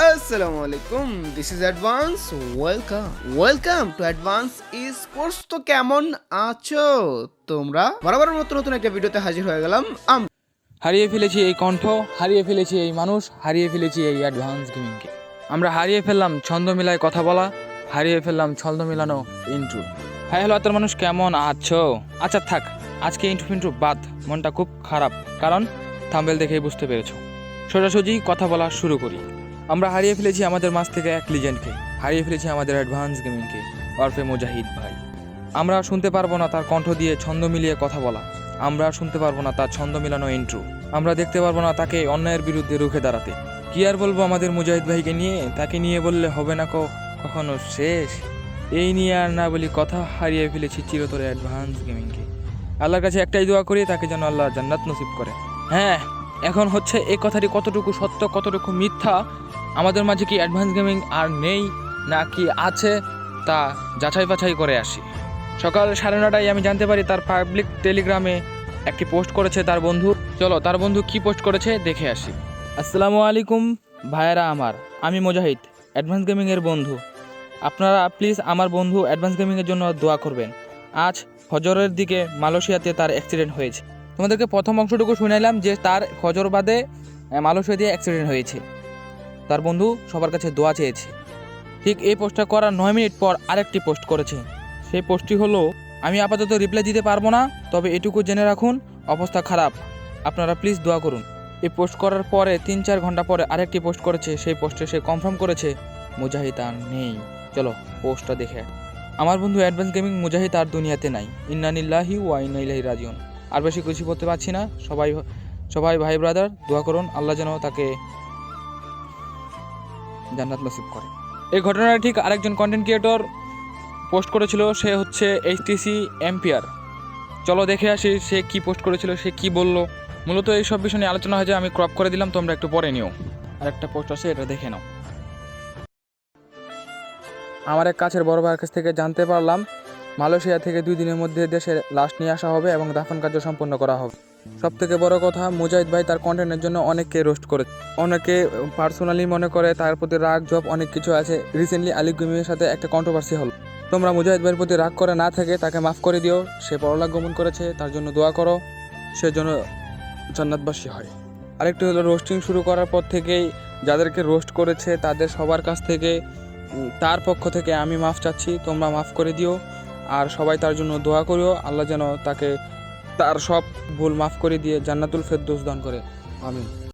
আসসালামু আলাইকুম, this is advance. Welcome to advance sports. তো কেমন আছো তোমরা? বরাবর নতুন নতুন একটা ভিডিওতে হাজির হয়ে গেলাম। হারিয়ে ফেলেছি এই কণ্ঠ, হারিয়ে ফেলেছি এই মানুষ, হারিয়ে ফেলেছি এই অ্যাডভান্স গেমিংকে। আমরা হারিয়ে ফেললাম ছন্দ মিলায় কথা বলা, হারিয়ে ফেললাম ছন্দ মিলানো ইন্ট্রো। হাই হ্যালো আত্মার মানুষ, কেমন আছো? আচ্ছা থাক, আজকে ইন্ট্রো বাদ। মনটা খুব খারাপ, কারণ থাম্বেল দেখেই বুঝতে পেরেছো। সোজাসুজি কথা বলা শুরু করি। আমরা হারিয়ে ফেলেছি আমাদের মাঝ থেকে এক লিজেন্ডকে, হারিয়ে ফেলেছি আমাদের অ্যাডভান্স গেমিংকে, ওরফে মুজাহিদ ভাই। আমরা শুনতে পারবো না তার কণ্ঠ দিয়ে ছন্দ মিলিয়ে কথা বলা, আমরা শুনতে পারবো না তার ছন্দ মিলানো ইন্ট্রো, আমরা দেখতে পারবো না তাকে অন্যায়ের বিরুদ্ধে রুখে দাঁড়াতে। কি আর বলবো আমাদের মুজাহিদ ভাইকে নিয়ে? তাকে নিয়ে বললে হবে না কখনো শেষ। এই নিয়ে আর না বলি কথা, হারিয়ে ফেলেছি চিরতরে অ্যাডভান্স গেমিংকে। আল্লাহর কাছে একটাই দোয়া করি, তাকে যেন আল্লাহ জান্নাত নসিব করে। হ্যাঁ, এখন হচ্ছে এই কথাটি কতটুকু সত্য কতটুকু মিথ্যা, আমাদের মাঝে কি অ্যাডভান্স গেমিং আর নেই না কি আছে, তা যাচাই বাছাই করে আসি। সকাল 9:30টায় আমি জানতে পারি তার পাবলিক টেলিগ্রামে একটি পোস্ট করেছে তার বন্ধু। চলো তার বন্ধু কি পোস্ট করেছে দেখে আসি। আসসালামু আলাইকুম ভাইয়েরা আমার, আমি মুজাহিদ, অ্যাডভান্স গেমিংয়ের বন্ধু। আপনারা প্লিজ আমার বন্ধু অ্যাডভান্স গেমিংয়ের জন্য দোয়া করবেন। আজ ফজরের দিকে মালয়েশিয়াতে তার অ্যাক্সিডেন্ট হয়েছে। তোমাদেরকে প্রথম অংশটুকু শুনাইলাম যে তার ফজর বাদে মালয়েশিয়া দিয়ে অ্যাক্সিডেন্ট হয়েছে। তার বন্ধু সবার কাছে দোয়া চেয়েছে। ঠিক এই পোস্টটা করার 9 মিনিট পর আরেকটি পোস্ট করেছে। সেই পোস্টটি হলো, আমি আপাতত রিপ্লাই দিতে পারবো না, তবে এটুকু জেনে রাখুন অবস্থা খারাপ, আপনারা প্লিজ দোয়া করুন। এই পোস্ট করার পরে 3-4 ঘন্টা পরে আরেকটি পোস্ট করেছে। সেই পোস্টে সে কনফার্ম করেছে মুজাহিদ আর নেই। চলো পোস্টটা দেখে। আমার বন্ধু অ্যাডভান্স গেমিং মুজাহিদ আর দুনিয়াতে নাই। ইন্না লিল্লাহি ওয়া ইন্না ইলাইহি রাজিউন। আর বেশি কিছু বলতে পারছি না। সবাই ভাই ব্রাদার দোয়া করুন, আল্লাহ যেন তাকে জান্নাত নসিব করে। এই ঘটনাটা ঠিক আরেকজন কন্টেন্ট ক্রিয়েটর পোস্ট করেছিল, সে হচ্ছে এইচটিসি এম্পিয়ার। চলো দেখে আসি সে কি পোস্ট করেছিল, সে কি বলল। মূলত এই সব বিষয় নিয়ে আলোচনা হয়েছে, আমি ক্রপ করে দিলাম, তোমরা একটু পরে নিও। আরেকটা পোস্ট আছে, এটা দেখে নাও। আমার এক কাছের বড় ভাইয়ের কাছ থেকে জানতে পারলাম মালয়েশিয়া থেকে 2 দিনের মধ্যে দেশে লাশ নিয়ে আসা হবে এবং দাফন কার্য সম্পন্ন করা হবে। সব থেকে বড় কথা, মুজাহিদ ভাই তার কন্টেন্টের জন্য অনেককে রোস্ট করে, অনেকে পার্সোনালি মনে করে তার প্রতি রাগ জব অনেক কিছু আছে। রিসেন্টলি আলিফ গেমিংয়ের সাথে একটা কন্ট্রোভার্সি হলো। তোমরা মুজাহিদ ভাইয়ের প্রতি রাগ করে না থাকে তাকে মাফ করে দিও। সে পরলোক গমন করেছে, তার জন্য দোয়া করো, সে যেন জান্নাতবাসী হয়। আরেকটি হলো, রোস্টিং শুরু করার পর থেকেই যাদেরকে রোস্ট করেছে তাদের সবার কাছ থেকে তার পক্ষ থেকে আমি মাফ চাচ্ছি, তোমরা মাফ করে দিও। আর সবাই তার জন্য দোয়া করিও, আল্লাহ যেন তাকে তার সব ভুল মাফ করে দিয়ে জান্নাতুল ফেরদৌস দান করে। আমিন।